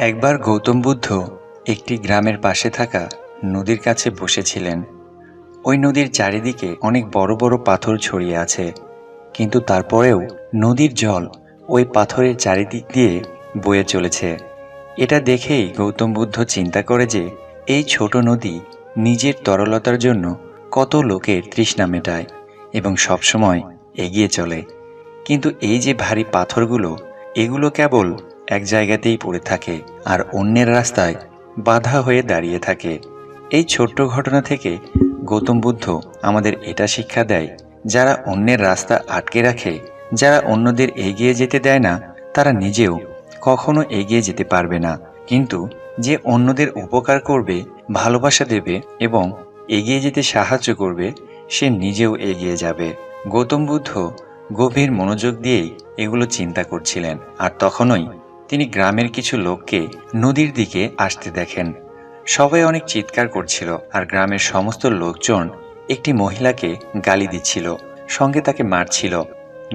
একবার গৌতম বুদ্ধ একটি গ্রামের পাশে থাকা নদীর কাছে বসেছিলেন। ওই নদীর চারিদিকে অনেক বড় বড় পাথর ছড়িয়ে আছে, কিন্তু তারপরেও নদীর জল ওই পাথরের চারিদিক দিয়ে বয়ে চলেছে। এটা দেখেই গৌতম বুদ্ধ চিন্তা করে যে এই ছোট নদী নিজের তরলতার জন্য কত লোকের তৃষ্ণা মেটায় এবং সবসময় এগিয়ে চলে। কিন্তু এই যে ভারী পাথরগুলো, এগুলো কেবল এক জায়গাতেই পড়ে থাকে আর অন্যের রাস্তায় বাধা হয়ে দাঁড়িয়ে থাকে। এই ছোট্ট ঘটনা থেকে গৌতম বুদ্ধ আমাদের এটা শিক্ষা দেয়, যারা অন্যের রাস্তা আটকে রাখে, যারা অন্যদের এগিয়ে যেতে দেয় না, তারা নিজেও কখনো এগিয়ে যেতে পারবে না। কিন্তু যে অন্যদের উপকার করবে, ভালোবাসা দেবে এবং এগিয়ে যেতে সাহায্য করবে, সে নিজেও এগিয়ে যাবে। গৌতম বুদ্ধ গভীর মনোযোগ দিয়েই এগুলো চিন্তা করছিলেন, আর তখনই তিনি গ্রামের কিছু লোককে নদীর দিকে আসতে দেখেন। সবাই অনেক চিৎকার করছিল, আর গ্রামের সমস্ত লোকজন একটি মহিলাকে গালি দিচ্ছিল, সঙ্গে তাকে মারছিল।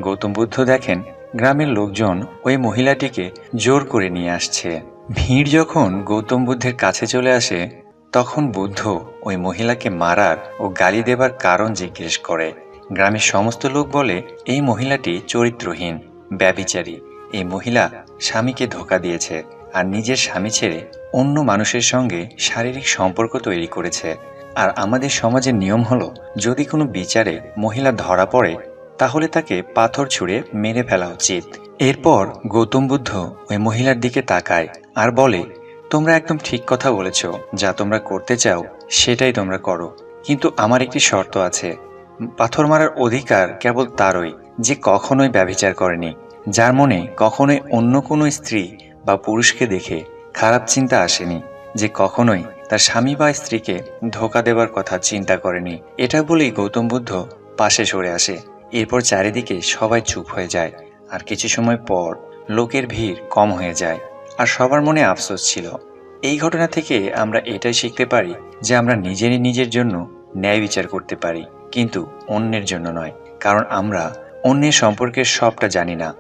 গৌতম বুদ্ধ দেখেন গ্রামের লোকজন ওই মহিলাটিকে জোর করে নিয়ে আসছে। ভিড় যখন গৌতম বুদ্ধের কাছে চলে আসে, তখন বুদ্ধ ওই মহিলাকে মারার ও গালি দেবার কারণ জিজ্ঞেস করে। গ্রামের সমস্ত লোক বলে এই মহিলাটি চরিত্রহীন, ব্যভিচারী। এই মহিলা স্বামীকে ধোঁকা দিয়েছে আর নিজের স্বামী ছেড়ে অন্য মানুষের সঙ্গে শারীরিক সম্পর্ক তৈরি করেছে। আর আমাদের সমাজের নিয়ম হলো, যদি কোনো বিচারে মহিলা ধরা পড়ে, তাহলে তাকে পাথর ছুঁড়ে মেরে ফেলা উচিত। এরপর গৌতম বুদ্ধ ওই মহিলার দিকে তাকায় আর বলে, তোমরা একদম ঠিক কথা বলেছ, যা তোমরা করতে চাও সেটাই তোমরা করো, কিন্তু আমার একটি শর্ত আছে। পাথর মারার অধিকার কেবল তারই যে কখনোই ব্যভিচার করেনি, যার মনে কখনোই অন্য কোনো স্ত্রী বা পুরুষকে দেখে খারাপ চিন্তা আসেনি, যে কখনোই তার স্বামী বা স্ত্রীকে ধোঁকা দেবার কথা চিন্তা করেনি। এটা বলেই গৌতম বুদ্ধ পাশে সরে আসে। এরপর চারিদিকে সবাই চুপ হয়ে যায়, আর কিছু সময় পর লোকের ভিড় কম হয়ে যায়, আর সবার মনে আফসোস ছিল। এই ঘটনা থেকে আমরা এটাই শিখতে পারি যে আমরা নিজের জন্য ন্যায় বিচার করতে পারি, কিন্তু অন্যের জন্য নয়, কারণ আমরা অন্যের সম্পর্কের সবটা জানি না।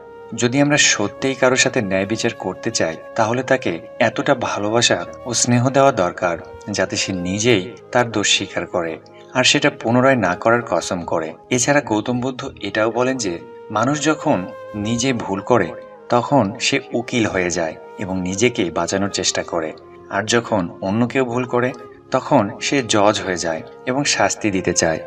যদি আমরা সত্যিই কারোর সাথে ন্যায় বিচার করতে চাই, তাহলে তাকে এতটা ভালোবাসা ও স্নেহ দেওয়া দরকার যাতে সে নিজেই তার দোষ স্বীকার করে আর সেটা পুনরায় না করার কসম করে। এছাড়া গৌতম বুদ্ধ এটাও বলেন যে মানুষ যখন নিজে ভুল করে, তখন সে উকিল হয়ে যায় এবং নিজেকে বাঁচানোর চেষ্টা করে, আর যখন অন্য কেউ ভুল করে, তখন সে জজ হয়ে যায় এবং শাস্তি দিতে চায়।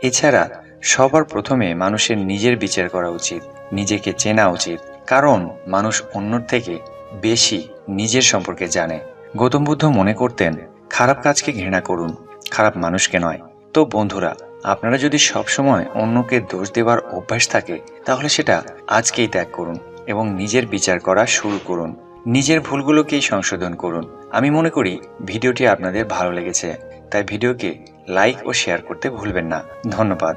এছাড়া সবার প্রথমে মানুষের নিজের বিচার করা উচিত, নিজেকে চেনা উচিত, কারণ মানুষ অন্যর থেকে বেশি নিজের সম্পর্কে জানে। গৌতম বুদ্ধ মনে করতেন, খারাপ কাজকে ঘৃণা করুন, খারাপ মানুষকে নয়। তো বন্ধুরা, আপনারা যদি সবসময় অন্যকে দোষ দেবার অভ্যাস থাকে, তাহলে সেটা আজকেই ত্যাগ করুন এবং নিজের বিচার করা শুরু করুন। নিজের ভুলগুলোকেই সংশোধন করুন। আমি মনে করি ভিডিওটি আপনাদের ভালো লেগেছে, তাই ভিডিওকে লাইক ও শেয়ার করতে ভুলবেন না। ধন্যবাদ।